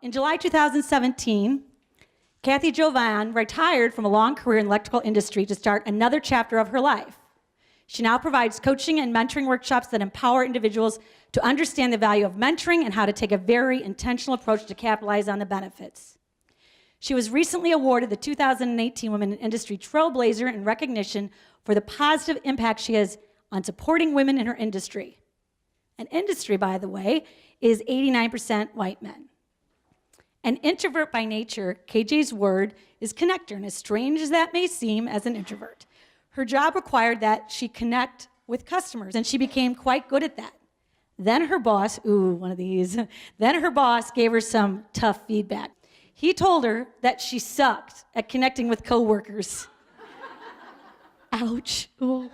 in July 2017, Kathy Jovan retired from a long career in the electrical industry to start another chapter of her life. She now provides coaching and mentoring workshops that empower individuals to understand the value of mentoring and how to take a very intentional approach to capitalize on the benefits. She was recently awarded the 2018 Women in Industry Trailblazer in recognition for the positive impact she has on supporting women in her industry. An industry, by the way, is 89% white men. An introvert by nature, KJ's word is connector, and as strange as that may seem as an introvert, her job required that she connect with customers, and she became quite good at that. Then her boss, then her boss gave her some tough feedback. He told her that she sucked at connecting with coworkers. Ouch. Ooh.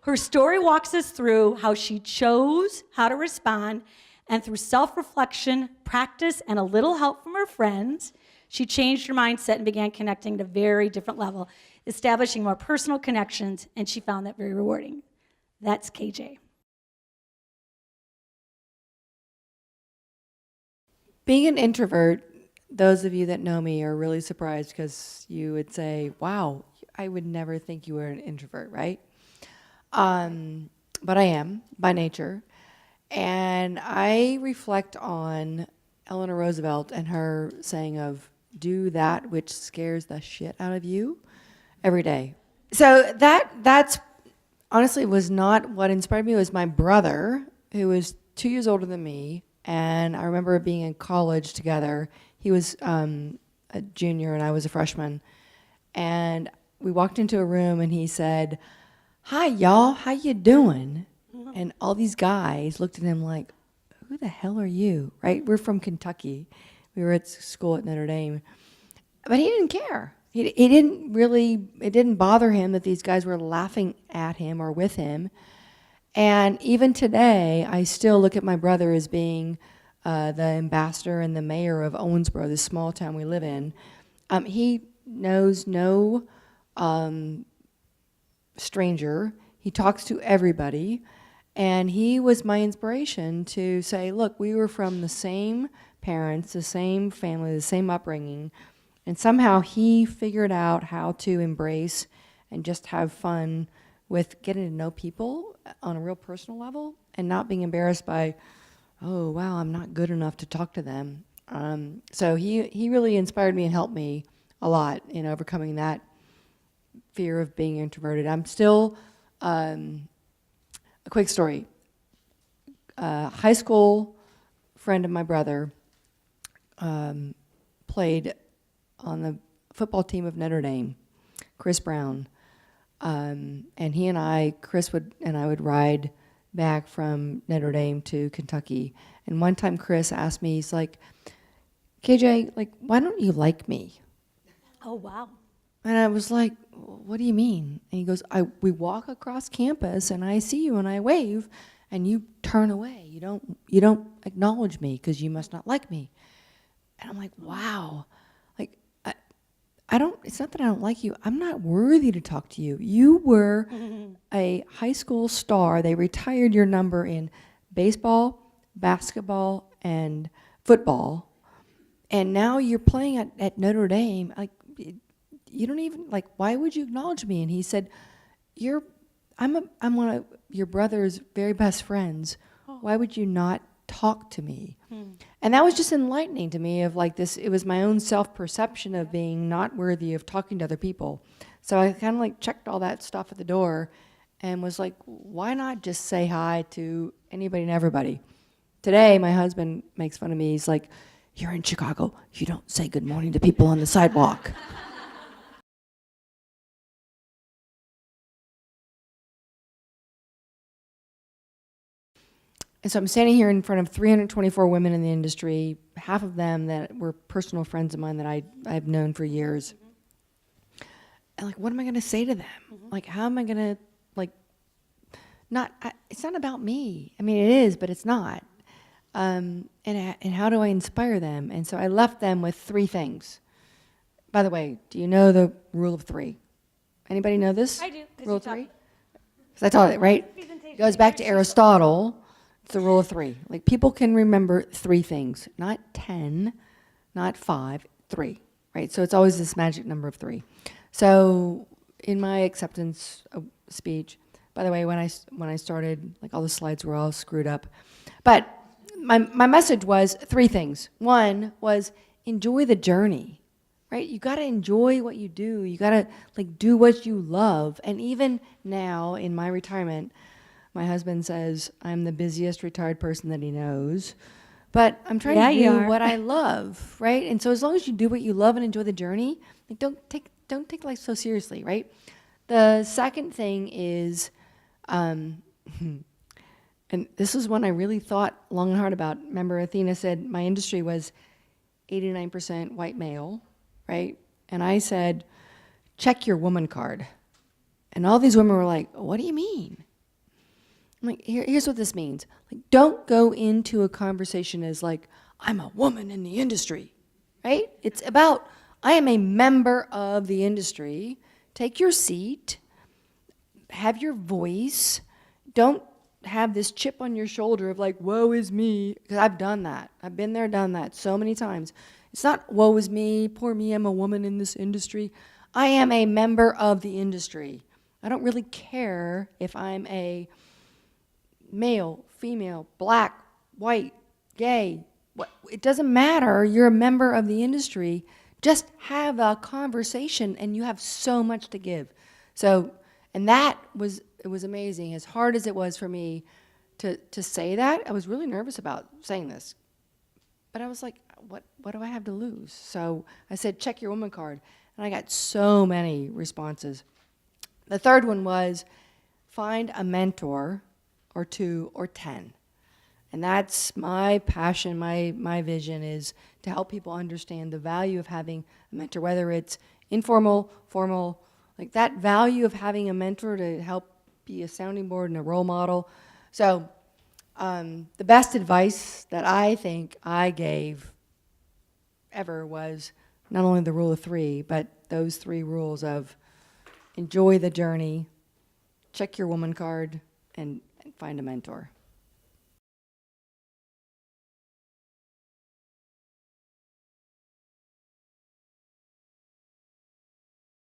Her story walks us through how she chose how to respond, and through self-reflection, practice, and a little help from her friends, she changed her mindset and began connecting at a very different level, establishing more personal connections, and she found that very rewarding. That's KJ. Being an introvert, those of you that know me are really surprised because you would say, wow, I would never think you were an introvert, right? But I am by nature. And I reflect on Eleanor Roosevelt and her saying of, do that which scares the shit out of you every day. So that's honestly was not what inspired me. It was my brother, who was 2 years older than me. And I remember being in college together. He was a junior and I was a freshman. And we walked into a room and he said, "Hi, y'all, how you doing?" And all these guys looked at him like, who the hell are you, right? We're from Kentucky. We were at school at Notre Dame. But he didn't care. He didn't really, it didn't bother him that these guys were laughing at him or with him. And even today, I still look at my brother as being the ambassador and the mayor of Owensboro, this small town we live in. He knows no stranger. He talks to everybody. And he was my inspiration to say, look, we were from the same parents, the same family, the same upbringing. And somehow he figured out how to embrace and just have fun with getting to know people on a real personal level and not being embarrassed by, oh, wow, I'm not good enough to talk to them. So he really inspired me and helped me a lot in overcoming that fear of being introverted. I'm still, a quick story. High school friend of my brother played on the football team of Notre Dame, Chris Brown. And he and I, Chris and I would ride back from Notre Dame to Kentucky. And one time Chris asked me, he's like, KJ, like, why don't you like me? Oh, wow. And I was like, what do you mean? And he goes, we walk across campus and I see you and I wave and you turn away. You don't acknowledge me because you must not like me. And I'm like, wow. Like, it's not that I don't like you. I'm not worthy to talk to you. You were a high school star. They retired your number in baseball, basketball, and football. And now you're playing at Notre Dame. Like, you don't even, like, why would you acknowledge me? And he said, I'm one of your brother's very best friends. Why would you not talk to me? And that was just enlightening to me of like this, it was my own self-perception of being not worthy of talking to other people. So I kind of like checked all that stuff at the door and was like, why not just say hi to anybody and everybody? Today, my husband makes fun of me. He's like, you're in Chicago. You don't say good morning to people on the sidewalk. And so I'm standing here in front of 324 women in the industry, half of them that were personal friends of mine that I've known for years. And like, what am I going to say to them? Like, how am I going to, like, it's not about me. I mean, it is, but it's not. And how do I inspire them? And so I left them with 3 things. By the way, do you know the rule of 3? Anybody know this? I do. Rule of 3? Because I taught it, right? It goes back to Aristotle. It's the rule of 3. Like, people can remember 3 things, not 10, not 5, 3, right? So it's always this magic number of 3. So in my acceptance speech, by the way, when I started, like, all the slides were all screwed up. But my message was 3 things. One was enjoy the journey, right? You got to enjoy what you do. You got to, like, do what you love. And even now in my retirement, my husband says I'm the busiest retired person that he knows. But I'm trying to do what I love, right? And so as long as you do what you love and enjoy the journey, like, don't take life so seriously, right? The second thing is, and this is one I really thought long and hard about. Remember, Athena said my industry was 89% white male, right? And I said, check your woman card. And all these women were like, what do you mean? I'm like, here's what this means. Like, don't go into a conversation as like, I'm a woman in the industry, right? It's about, I am a member of the industry. Take your seat, have your voice. Don't have this chip on your shoulder of like, woe is me, because I've done that. I've been there, done that so many times. It's not woe is me, poor me, I'm a woman in this industry. I am a member of the industry. I don't really care if I'm a male, female, black, white, gay. It doesn't matter. You're a member of the industry. Just have a conversation, and you have so much to give. So, and that was, it was amazing. As hard as it was for me to say that, I was really nervous about saying this. But I was like, what do I have to lose? So I said, check your woman card. And I got so many responses. The third one was, find a mentor or 2 or 10. And that's my passion, my vision is to help people understand the value of having a mentor, whether it's informal, formal, like that value of having a mentor to help be a sounding board and a role model. So the best advice that I think I gave ever was not only the rule of 3, but those 3 rules of enjoy the journey, check your woman card, and find a mentor.